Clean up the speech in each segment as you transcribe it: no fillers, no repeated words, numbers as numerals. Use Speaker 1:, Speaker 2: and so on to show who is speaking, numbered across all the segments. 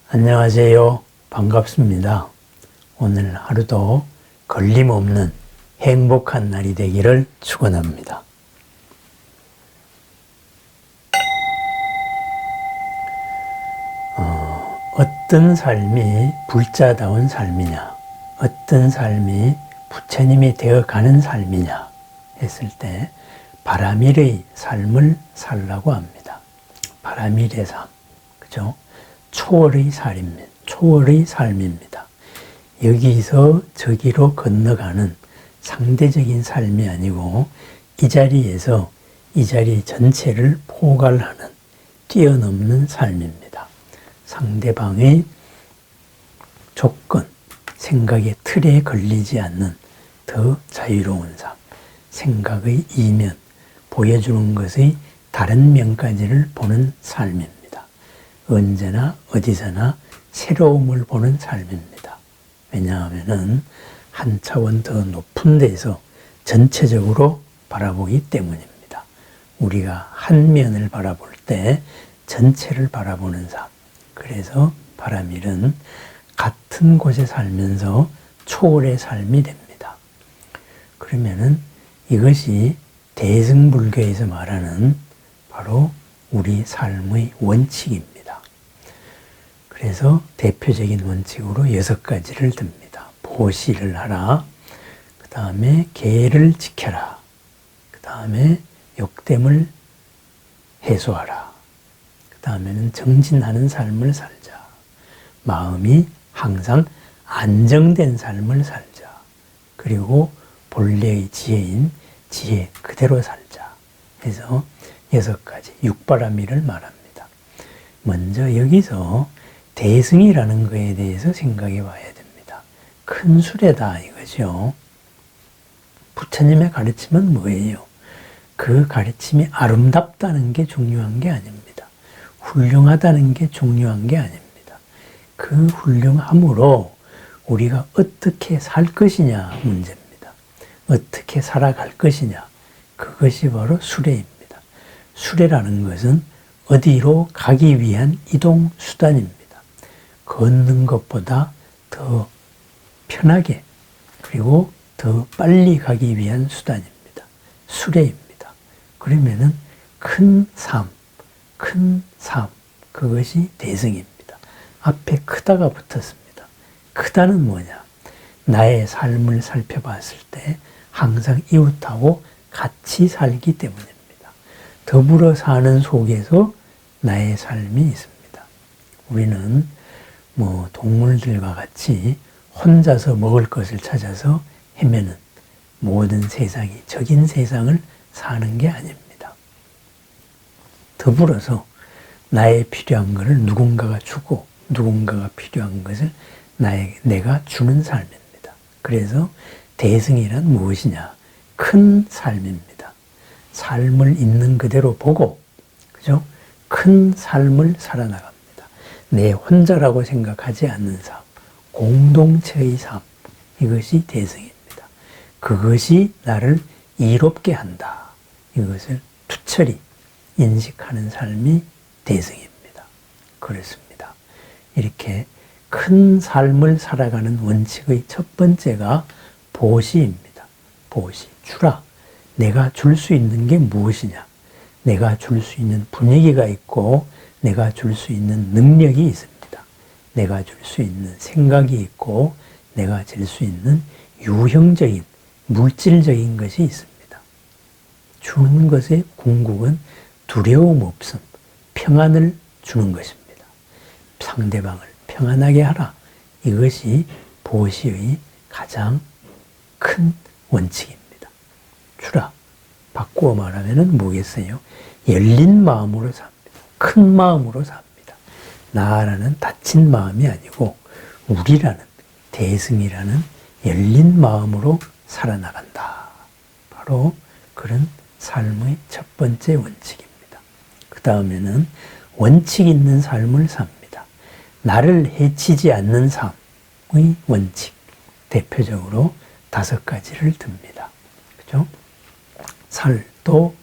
Speaker 1: 안녕하세요. 반갑습니다. 오늘 하루도 걸림없는 행복한 날이 되기를 축원합니다. 어떤 삶이 불자다운 삶이냐, 어떤 삶이 부처님이 되어가는 삶이냐 했을 때 바라밀의 삶을 살라고 합니다. 바라밀의 삶, 그죠? 초월의 삶입니다. 여기서 저기로 건너가는 상대적인 삶이 아니고 이 자리에서 이 자리 전체를 포괄하는 뛰어넘는 삶입니다. 상대방의 조건, 생각의 틀에 걸리지 않는 더 자유로운 삶, 생각의 이면, 보여주는 것의 다른 면까지를 보는 삶입니다. 언제나 어디서나 새로움을 보는 삶입니다. 왜냐하면 한 차원 더 높은 데서 전체적으로 바라보기 때문입니다. 우리가 한 면을 바라볼 때 전체를 바라보는 삶. 그래서 바라밀은 같은 곳에 살면서 초월의 삶이 됩니다. 그러면은 이것이 대승불교에서 말하는 바로 우리 삶의 원칙입니다. 그래서 대표적인 원칙으로 6가지를 듭니다. 보시를 하라. 그 다음에 계를 지켜라. 그 다음에 욕됨을 해소하라. 그 다음에는 정진하는 삶을 살자. 마음이 항상 안정된 삶을 살자. 그리고 본래의 지혜인 지혜 그대로 살자. 해서 6가지 육바라밀을 말합니다. 먼저 여기서 대승이라는 것에 대해서 생각해 봐야 됩니다. 큰 수레다 이거죠. 부처님의 가르침은 뭐예요? 그 가르침이 아름답다는 게 중요한 게 아닙니다. 훌륭하다는 게 중요한 게 아닙니다. 그 훌륭함으로 우리가 어떻게 살 것이냐 문제입니다. 어떻게 살아갈 것이냐, 그것이 바로 수레입니다. 수레라는 것은 어디로 가기 위한 이동 수단입니다. 걷는 것보다 더 편하게 그리고 더 빨리 가기 위한 수단입니다. 수레입니다. 그러면은 큰 삶, 그것이 대승입니다. 앞에 크다가 붙었습니다. 크다는 뭐냐? 나의 삶을 살펴봤을 때 항상 이웃하고 같이 살기 때문입니다. 더불어 사는 속에서 나의 삶이 있습니다. 우리는 동물들과 같이 혼자서 먹을 것을 찾아서 헤매는 모든 세상이 적인 세상을 사는 게 아닙니다. 더불어서 나의 필요한 것을 누군가가 주고 누군가가 필요한 것을 내가 주는 삶입니다. 그래서 대승이란 무엇이냐? 큰 삶입니다. 삶을 있는 그대로 보고, 그죠? 큰 삶을 살아나갑니다. 내 혼자라고 생각하지 않는 삶, 공동체의 삶, 이것이 대승입니다. 그것이 나를 이롭게 한다. 이것을 투철히 인식하는 삶이 대승입니다. 그렇습니다. 이렇게 큰 삶을 살아가는 원칙의 첫 번째가 보시입니다. 보시, 주라. 내가 줄 수 있는 게 무엇이냐? 내가 줄 수 있는 분위기가 있고 내가 줄 수 있는 능력이 있습니다. 내가 줄 수 있는 생각이 있고 내가 줄 수 있는 유형적인 물질적인 것이 있습니다. 주는 것의 궁극은 두려움 없음, 평안을 주는 것입니다. 상대방을 평안하게 하라. 이것이 보시의 가장 큰 원칙입니다. 주라. 바꾸어 말하면 뭐겠어요? 열린 마음으로 삽니다. 큰 마음으로 삽니다. 나라는 닫힌 마음이 아니고 우리라는 대승이라는 열린 마음으로 살아나간다. 바로 그런 삶의 첫 번째 원칙입니다. 그 다음에는 원칙 있는 삶을 삽니다. 나를 해치지 않는 삶의 원칙. 대표적으로 5가지를 듭니다. 그죠? 살도,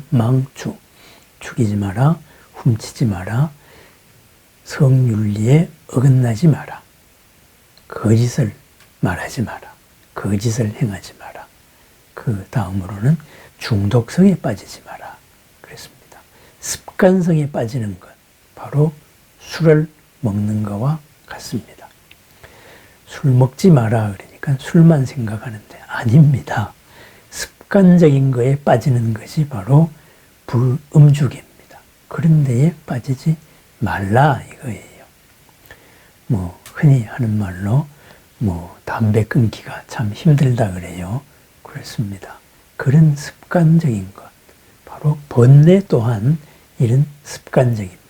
Speaker 1: 망주. 죽이지 마라, 훔치지 마라, 성윤리에 어긋나지 마라. 거짓을 말하지 마라. 거짓을 행하지 마라. 그 다음으로는 중독성에 빠지지 마라. 그랬습니다. 습관성에 빠지는 것, 바로 술을 먹는 것과 같습니다. 술 먹지 마라 그러니까 술만 생각하는데 아닙니다. 습관적인 거에 빠지는 것이 바로 불음주계입니다. 그런 데에 빠지지 말라 이거예요. 흔히 하는 말로 담배 끊기가 참 힘들다 그래요. 그렇습니다. 그런 습관적인 것, 바로 번뇌 또한 이런 습관적입니다.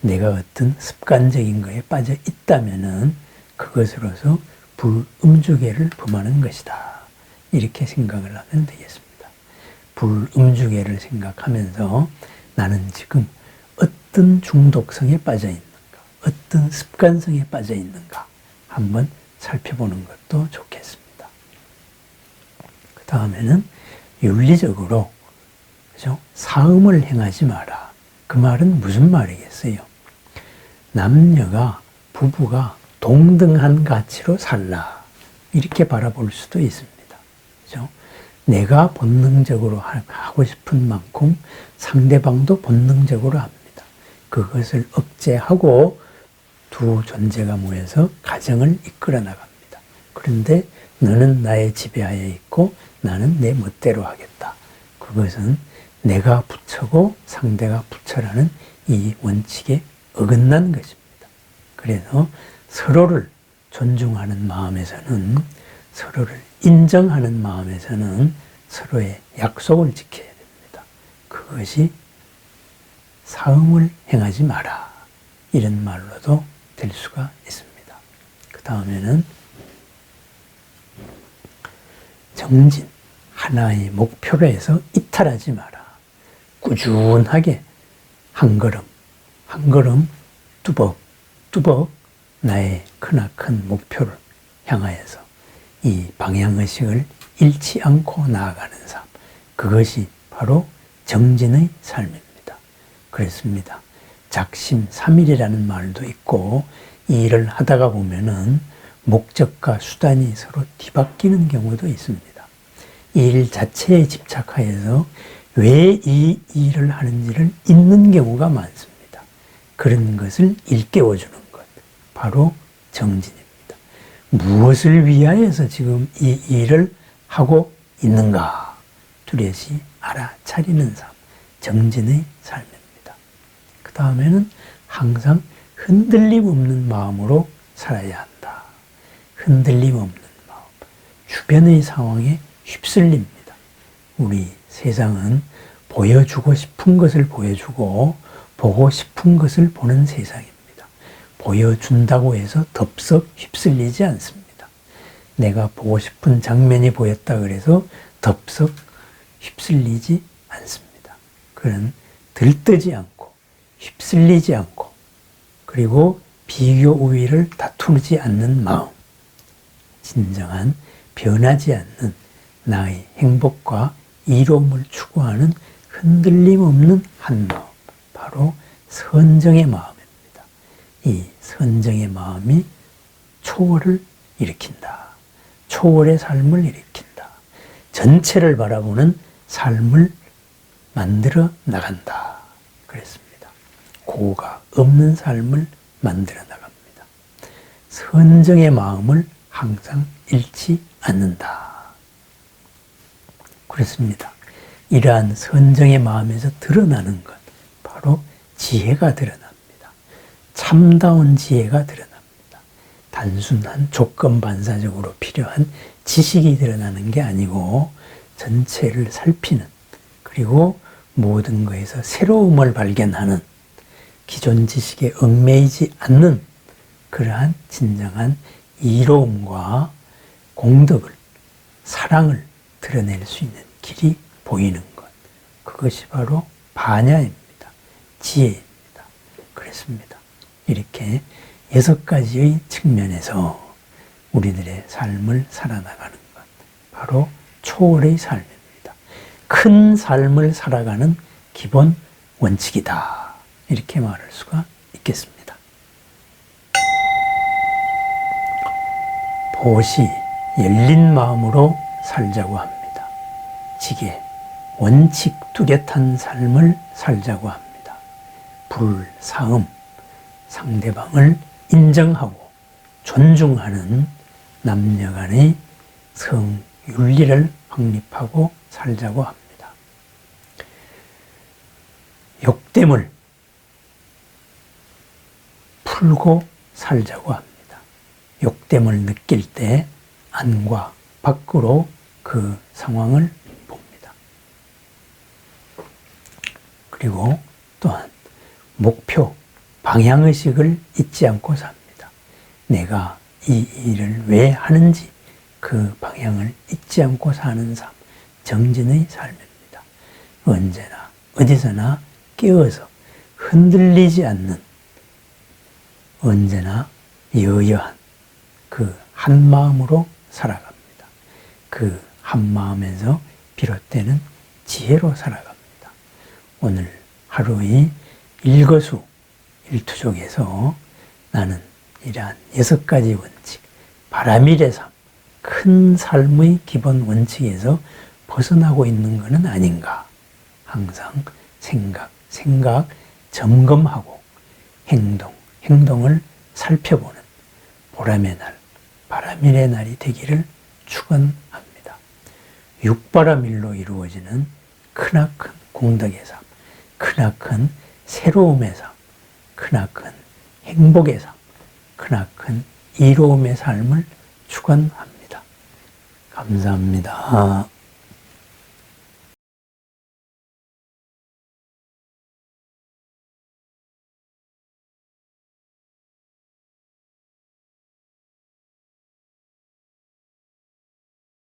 Speaker 1: 내가 어떤 습관적인 거에 빠져 있다면은 그것으로서 불음주계를 범하는 것이다. 이렇게 생각을 하면 되겠습니다. 불음주계를 생각하면서 나는 지금 어떤 중독성에 빠져 있는가, 어떤 습관성에 빠져 있는가 한번 살펴보는 것도 좋겠습니다. 그 다음에는 윤리적으로 그죠? 사음을 행하지 마라. 그 말은 무슨 말이겠어요? 남녀가 부부가 동등한 가치로 살라. 이렇게 바라볼 수도 있습니다. 그죠? 내가 본능적으로 하고 싶은 만큼 상대방도 본능적으로 합니다. 그것을 억제하고 두 존재가 모여서 가정을 이끌어 나갑니다. 그런데 너는 나의 지배하에 있고 나는 내 멋대로 하겠다. 그것은 내가 부처고 상대가 부처라는 이 원칙에 어긋난 것입니다. 그래서 서로를 존중하는 마음에서는, 서로를 인정하는 마음에서는 서로의 약속을 지켜야 됩니다. 그것이 사음을 행하지 마라. 이런 말로도 될 수가 있습니다. 그 다음에는 정진, 하나의 목표로 해서 이탈하지 마라. 꾸준하게 한 걸음 뚜벅 나의 크나큰 목표를 향하여서 이 방향의식을 잃지 않고 나아가는 삶, 그것이 바로 정진의 삶입니다. 그렇습니다. 작심삼일이라는 말도 있고, 이 일을 하다가 보면은 목적과 수단이 서로 뒤바뀌는 경우도 있습니다. 이 일 자체에 집착하여서 왜 이 일을 하는지를 잊는 경우가 많습니다. 그런 것을 일깨워주는 것, 바로 정진입니다. 무엇을 위하여서 지금 이 일을 하고 있는가 뚜렷이 알아차리는 삶, 정진의 삶입니다. 그 다음에는 항상 흔들림 없는 마음으로 살아야 한다. 흔들림 없는 마음, 주변의 상황에 휩쓸립니다. 우리 세상은 보여주고 싶은 것을 보여주고 보고 싶은 것을 보는 세상입니다. 보여준다고 해서 덥석 휩쓸리지 않습니다. 내가 보고 싶은 장면이 보였다 그래서 덥석 휩쓸리지 않습니다. 그런 들뜨지 않고 휩쓸리지 않고 그리고 비교 우위를 다투지 않는 마음, 진정한 변하지 않는 나의 행복과 이로움을 추구하는 흔들림 없는 한 마음, 바로 선정의 마음입니다. 이 선정의 마음이 초월을 일으킨다. 초월의 삶을 일으킨다. 전체를 바라보는 삶을 만들어 나간다. 그랬습니다. 고가 없는 삶을 만들어 나갑니다. 선정의 마음을 항상 잃지 않는다. 그렇습니다. 이러한 선정의 마음에서 드러나는 것, 바로 지혜가 드러납니다. 참다운 지혜가 드러납니다. 단순한 조건 반사적으로 필요한 지식이 드러나는 게 아니고 전체를 살피는, 그리고 모든 것에서 새로움을 발견하는, 기존 지식에 얽매이지 않는 그러한 진정한 이로움과 공덕을, 사랑을 드러낼 수 있는 길이 보이는 것, 그것이 바로 반야입니다. 지혜입니다. 그렇습니다. 이렇게 6가지의 측면에서 우리들의 삶을 살아나가는 것, 바로 초월의 삶입니다. 큰 삶을 살아가는 기본 원칙이다. 이렇게 말할 수가 있겠습니다. 보시 열린 마음으로 살자고 합니다. 지게 원칙 뚜렷한 삶을 살자고 합니다. 불사음, 상대방을 인정하고 존중하는 남녀 간의 성윤리를 확립하고 살자고 합니다. 욕됨을 풀고 살자고 합니다. 욕됨을 느낄 때 안과 밖으로 그 상황을 봅니다. 그리고 또한 목표, 방향의식을 잊지 않고 삽니다. 내가 이 일을 왜 하는지 그 방향을 잊지 않고 사는 삶, 정진의 삶입니다. 언제나 어디서나 깨어서 흔들리지 않는 언제나 여여한 그 한마음으로 살아갑니다. 그 한마음에서 비롯되는 지혜로 살아갑니다. 오늘 하루의 일거수 일투족에서 나는 이러한 6가지 원칙, 바라밀의 삶, 큰 삶의 기본 원칙에서 벗어나고 있는 것은 아닌가. 항상 생각 점검하고 행동을 살펴보는 보람의 날, 바라밀의 날이 되기를 축원합니다. 육바라밀로 이루어지는 크나큰 공덕의 삶, 크나큰 새로움의 삶, 크나큰 행복의 삶, 크나큰 이로움의 삶을 축원합니다. 감사합니다.